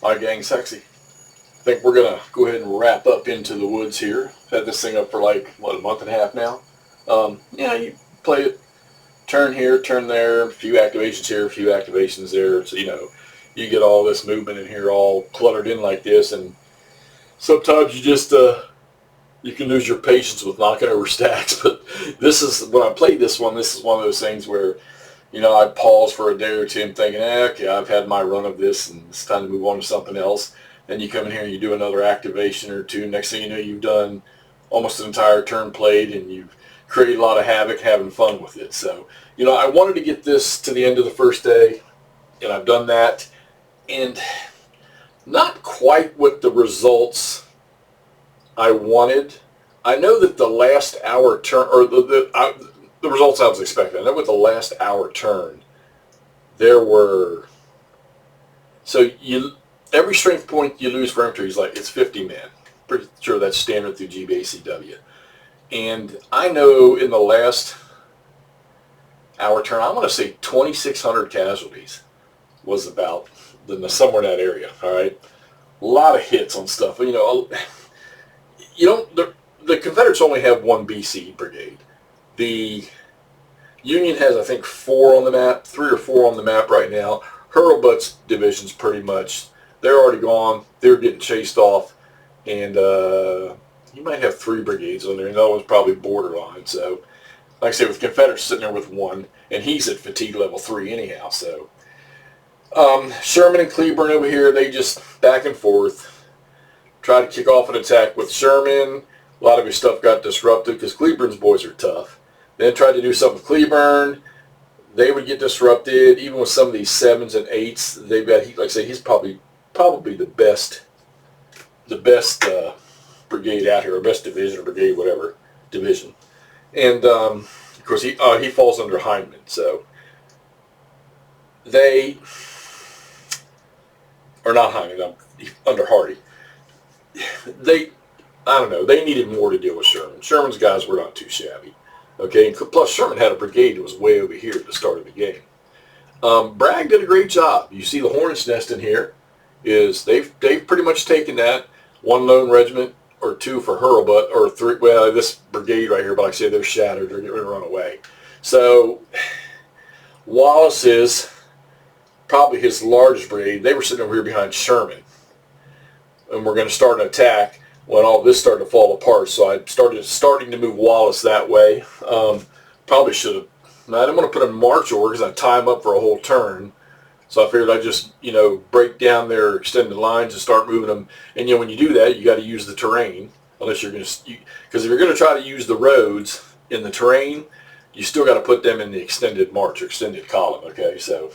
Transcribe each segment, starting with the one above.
Hi gang, sexy. I think we're gonna go ahead and wrap up into the woods here. Had this thing up for like what, a month and a half now. Yeah, you play it, turn here, turn there, a few activations here, a few activations there. So you get all this movement in here, all cluttered in like this, and sometimes you just you can lose your patience with knocking over stacks. But this is when I played this one. This is one of those things where I pause for a day or two and thinking, okay, I've had my run of this, and it's time to move on to something else. Then you come in here and you do another activation or two. Next thing you know, you've done almost an entire turn played, and you've created a lot of havoc, having fun with it. So, I wanted to get this to the end of the first day, and I've done that, and not quite what the results I wanted. I know that the last hour turn, or the results I was expecting. I know with the last hour turn, there were, every strength point you lose for infantry is like, it's 50 men. Pretty sure that's standard through GBACW. And I know in the last hour turn, I want to say 2,600 casualties was about somewhere in that area. All right, a lot of hits on stuff. The Confederates only have one BC brigade. The Union has, I think, 4 on the map, 3 or 4 on the map right now. Hurlbut's division's pretty much, they're already gone. They're getting chased off. And you might have 3 brigades on there. And the other one's probably borderline. So, like I say, with Confederates sitting there with 1, and he's at fatigue level 3 anyhow. So, Sherman and Cleburne over here, they just back and forth. Try to kick off an attack with Sherman. A lot of his stuff got disrupted because Cleburne's boys are tough. Then tried to do something with Cleburne. They would get disrupted. Even with some of these 7s and 8s, they've got, like I say, he's probably the best brigade out here, or best division or brigade, whatever division. And of course he falls under Hindman. So they are not Hindman, under Hardy. I don't know, they needed more to deal with Sherman. Sherman's guys were not too shabby. Okay, and plus Sherman had a brigade that was way over here at the start of the game. Bragg did a great job. You see the Hornets' Nest in here. They've pretty much taken that. 1 lone regiment or 2 for Hurlbut, or 3. Well, this brigade right here, but like I say, they're shattered. They're going to run away. So Wallace is probably his largest brigade. They were sitting over here behind Sherman, and we're going to start an attack when all this started to fall apart. So I starting to move Wallace that way. Probably should have. I didn't want to put a march order because I'd tie him up for a whole turn. So I figured I'd just, break down their extended lines and start moving them. And, when you do that, you got to use the terrain. Unless you're going to, because if you're going to try to use the roads in the terrain, you still got to put them in the extended march or extended column, okay? So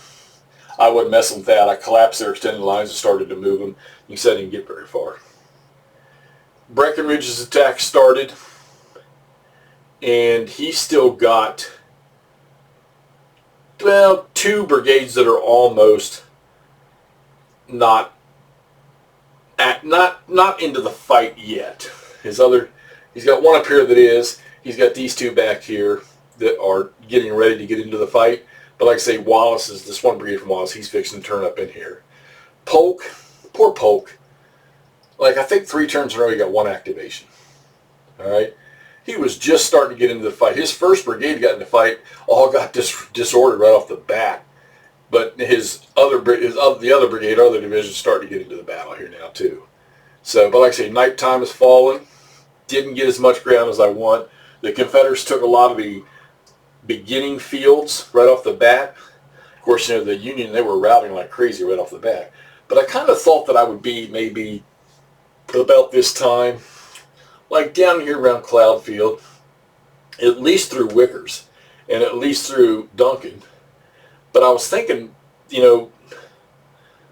I wasn't messing with that. I collapsed their extended lines and started to move them. You said I didn't get very far. Breckinridge's attack started, and he's still got, 2 brigades that are almost not into the fight yet. He's got 1 up here that is. He's got these 2 back here that are getting ready to get into the fight. But like I say, this 1 brigade from Wallace, he's fixing to turn up in here. Polk, poor Polk. Like, I think 3 turns in a row, he got 1 activation. All right? He was just starting to get into the fight. His first brigade got in the fight, all got disordered right off the bat. But the other division starting to get into the battle here now, too. So, but like I say, nighttime is falling. Didn't get as much ground as I want. The Confederates took a lot of the beginning fields right off the bat. Of course, the Union, they were routing like crazy right off the bat. But I kind of thought that I would be maybe about this time, like down here around Cloudfield, at least through Wickers, and at least through Duncan. But I was thinking,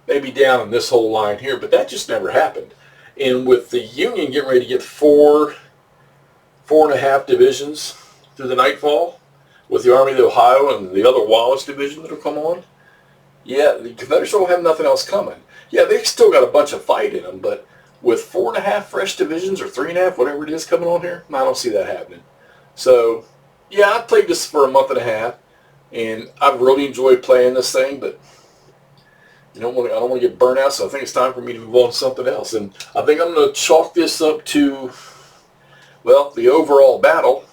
maybe down in this whole line here, but that just never happened. And with the Union getting ready to get 4.5 divisions through the nightfall, with the Army of the Ohio and the other Wallace division that will come on, yeah, the Confederates don't have nothing else coming. Yeah, they still got a bunch of fight in them, but with 4.5 fresh divisions, or 3.5, whatever it is coming on here, I don't see that happening. So, yeah, I played this for a month and a half, and I've really enjoyed playing this thing, but I don't want to get burnt out, so I think it's time for me to move on to something else. And I think I'm going to chalk this up to, well, the overall battle.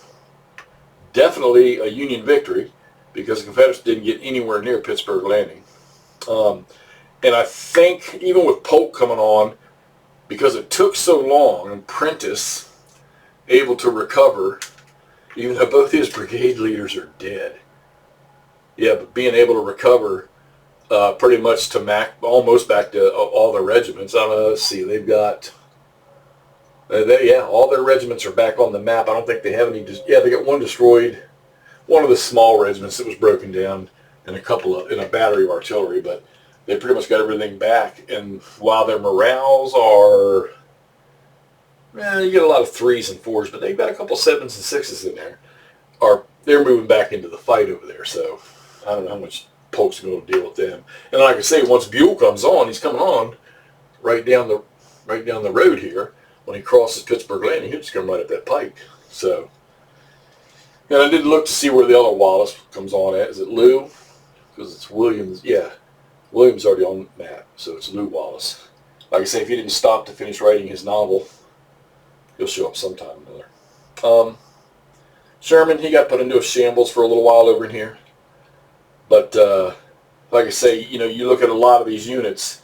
Definitely a Union victory, because the Confederates didn't get anywhere near Pittsburgh Landing. And I think even with Polk coming on, because it took so long, and Prentiss able to recover, even though both his brigade leaders are dead. Yeah, but being able to recover pretty much to almost back to all their regiments. Let's see, they've got, all their regiments are back on the map. I don't think they have any, they got one destroyed, one of the small regiments that was broken down, and in a battery of artillery, but they pretty much got everything back. And while their morales are, you get a lot of 3s and 4s, but they've got a couple 7s and 6s in there. They're moving back into the fight over there, so I don't know how much Polk's going to deal with them. And like I say, once Buell comes on, he's coming on right down the road here. When he crosses Pittsburgh Landing, he'll just come right up that pike. So, and I did look to see where the other Wallace comes on at. Is it Lew? Because it's Williams. Yeah, Williams already on the map, so it's Lew Wallace. Like I say, if he didn't stop to finish writing his novel, he'll show up sometime or another. Sherman, he got put into a shambles for a little while over in here. But like I say, you look at a lot of these units.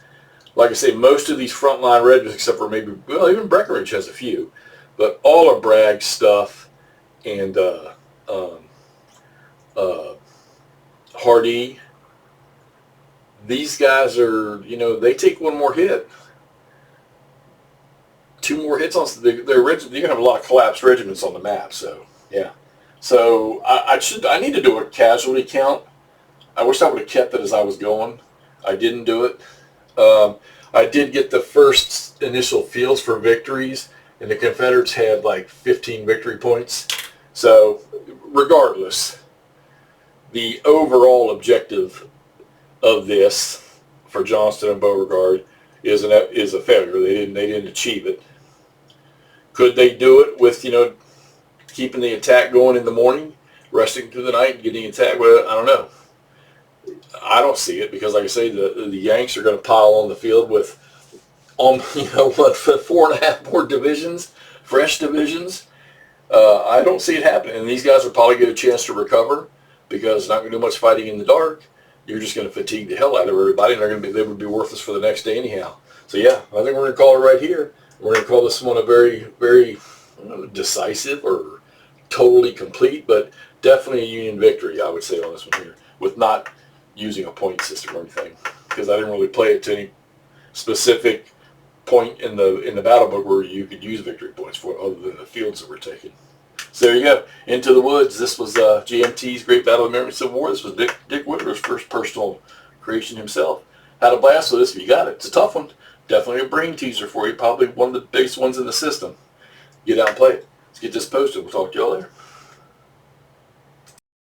Like I say, most of these frontline regiments, except for maybe, even Breckinridge has a few, but all of Bragg's stuff and Hardee, these guys are, they take one more hit. 2 more hits on you're going to have a lot of collapsed regiments on the map, so, yeah. So, I need to do a casualty count. I wish I would have kept it as I was going. I didn't do it. I did get the first initial fields for victories, and the Confederates had like 15 victory points. So, regardless, the overall objective of this for Johnston and Beauregard is a failure. They didn't achieve it. Could they do it with keeping the attack going in the morning, resting through the night, and getting attacked? Well, I don't know. I don't see it, because like I say, the Yanks are going to pile on the field with 4.5 more divisions, fresh divisions. I don't see it happening, and these guys will probably get a chance to recover, because not going to do much fighting in the dark. You're just going to fatigue the hell out of everybody, and they would be worthless for the next day anyhow. So yeah, I think we're going to call it right here. We're going to call this one a very, very decisive or totally complete, but definitely a Union victory, I would say, on this one here, with not using a point system or anything, because I didn't really play it to any specific point in the battle book where you could use victory points for, other than the fields that were taken. So there you go. Into the Woods. This was GMT's Great Battle of the American Civil War. This was Dick Whittaker's first personal creation himself. Had a blast with this if you got it. It's a tough one. Definitely a brain teaser for you. Probably one of the biggest ones in the system. Get out and play it. Let's get this posted. We'll talk to y'all later.